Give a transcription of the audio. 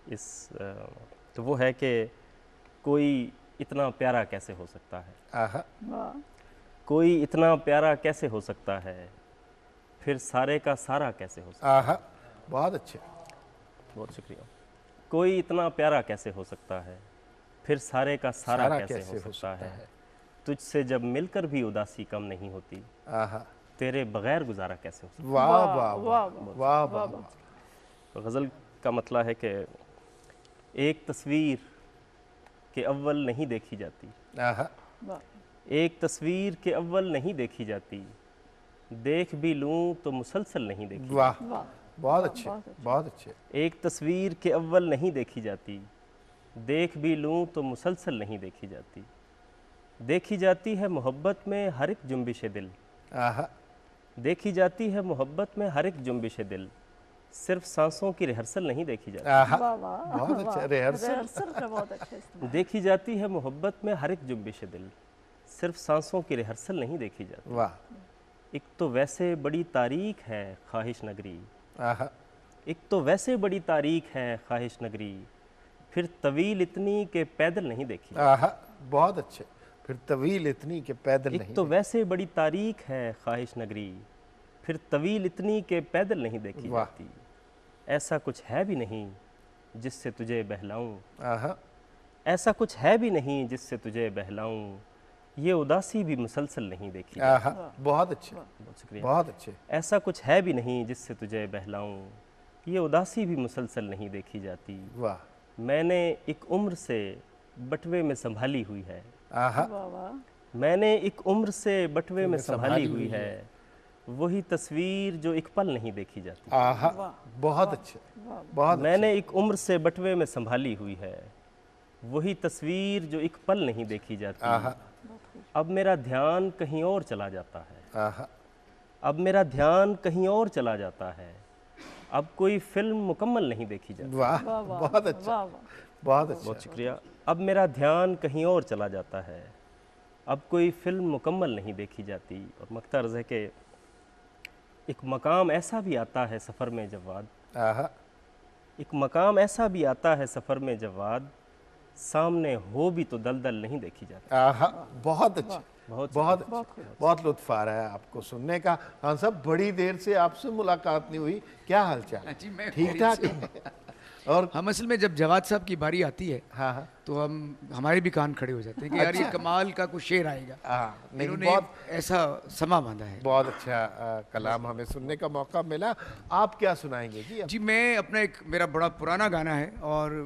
इस तो वो है कि कोई इतना प्यारा कैसे हो सकता है, आहा, वाह कोई इतना प्यारा कैसे हो सकता है, फिर सारे का सारा कैसे हो सकता आहा, बहुत अच्छे। है। बहुत शुक्रिया। कोई इतना प्यारा कैसे हो सकता है, फिर सारे का सारा सारा कैसे हो सकता है। है। तुझसे जब मिलकर भी उदासी कम नहीं होती, आहा, तेरे बगैर गुजारा कैसे हो सकता वाह वाह वाह वाह वाह वाह वाह वाह वाह वाह। वाह। है। गज़ल का मतलब है कि एक तस्वीर के अव्वल नहीं देखी जाती, आहा, वाह एक तस्वीर के अव्वल नहीं देखी जाती, देख भी लूं तो मुसलसल नहीं देखी वाह, वाह बहुत वाह, अच्छे, बहुत अच्छे। बहुत अच्छे। जाती। एक तस्वीर के अव्वल नहीं देखी जाती, देख भी लूं तो मुसलसल नहीं देखी जाती। देखी जाती है मोहब्बत में हर एक जुम्बिश दिल, आहा, देखी जाती है मोहब्बत में हर एक जुम्बिश दिल, सिर्फ सांसों की रिहर्सल नहीं देखी जाती। आहा, वाह वाह बहुत अच्छा। वाह। रिहर्सल, रिहर्सल का बहुत अच्छा इस्तेमाल। देखी जाती है मोहब्बत में हर एक जुम्बिश दिल, सिर्फ सांसों की रिहर्सल नहीं देखी जाती। वाह, एक तो वैसे बड़ी तारीख है ख्वाहिश नगरी, आहा, एक तो वैसे बड़ी तारीख है ख्वाहिश नगरी, फिर तवील इतनी के पैदल नहीं देखी जाती। आहा, बहुत अच्छे। फिर तवील इतनी के पैदल एक नहीं तो देखी। वैसे बड़ी तारीख है ख्वाहिश नगरी, फिर तवील इतनी के पैदल नहीं देखी वाह। जाती। ऐसा कुछ है भी नहीं जिससे तुझे बहलाऊं, आहा, ऐसा कुछ है भी नहीं जिससे तुझे बहलाऊं, ये उदासी भी मुसलसल नहीं देखी जाती। आहा, बहुत अच्छे, बहुत शुक्रिया। बहुत अच्छे। ऐसा कुछ है भी नहीं जिससे तुझे बहलाऊं, ये उदासी भी मुसलसल नहीं देखी जाती। वाह, मैंने एक उम्र से बटवे में संभाली हुई है, आहा, वाह वाह मैंने एक उम्र से बटवे में में संभाली हुई है, वही तस्वीर जो एक पल नहीं देखी जाती। आहा, वाह, बहुत अच्छे, वाह। बहुत अच्छे। मैंने एक उम्र से बटवे में संभाली हुई है, वही तस्वीर जो एक पल नहीं देखी जाती। आहा, अब मेरा ध्यान कहीं और चला जाता है, आहा, अब मेरा ध्यान कहीं और चला जाता है, अब कोई फिल्म मुकम्मल नहीं देखी जाती। वाह, वाह वाह बहुत अच्छा, वाह वाह। बहुत अच्छा। बहुत शुक्रिया। अब मेरा ध्यान कहीं और चला जाता है, अब कोई फिल्म मुकम्मल नहीं देखी जाती। और मकता अर्ज़ है कि एक मकाम ऐसा भी आता है सफ़र में जवाद, आहा, एक मकाम ऐसा भी आता है सफ़र में जवाद, सामने हो भी तो दलदल नहीं देखी जाती। आहा, बहुत अच्छे, बहुत बहुत अच्छे। बहुत खूब। बहुत लुत्फ आ रहा है आपको सुनने का। हाँ साहब, बड़ी देर से आपसे मुलाकात नहीं हुई, क्या हालचाल? जी, मैं ठीक खैरियत ठाक से है? और हम असल में जब जवाद साहब की बारी आती है हाँ हाँ तो हम हमारे भी कान खड़े हो जाते हैं कि यार ये कमाल का कुछ शेर आएगा। हाँ, नहीं इन्होंने बहुत ऐसा समा बांधा है। बहुत अच्छा कलाम हमें सुनने का मौका मिला। आप क्या सुनाएंगे जी अब? जी, मैं अपना एक मेरा बड़ा पुराना गाना है और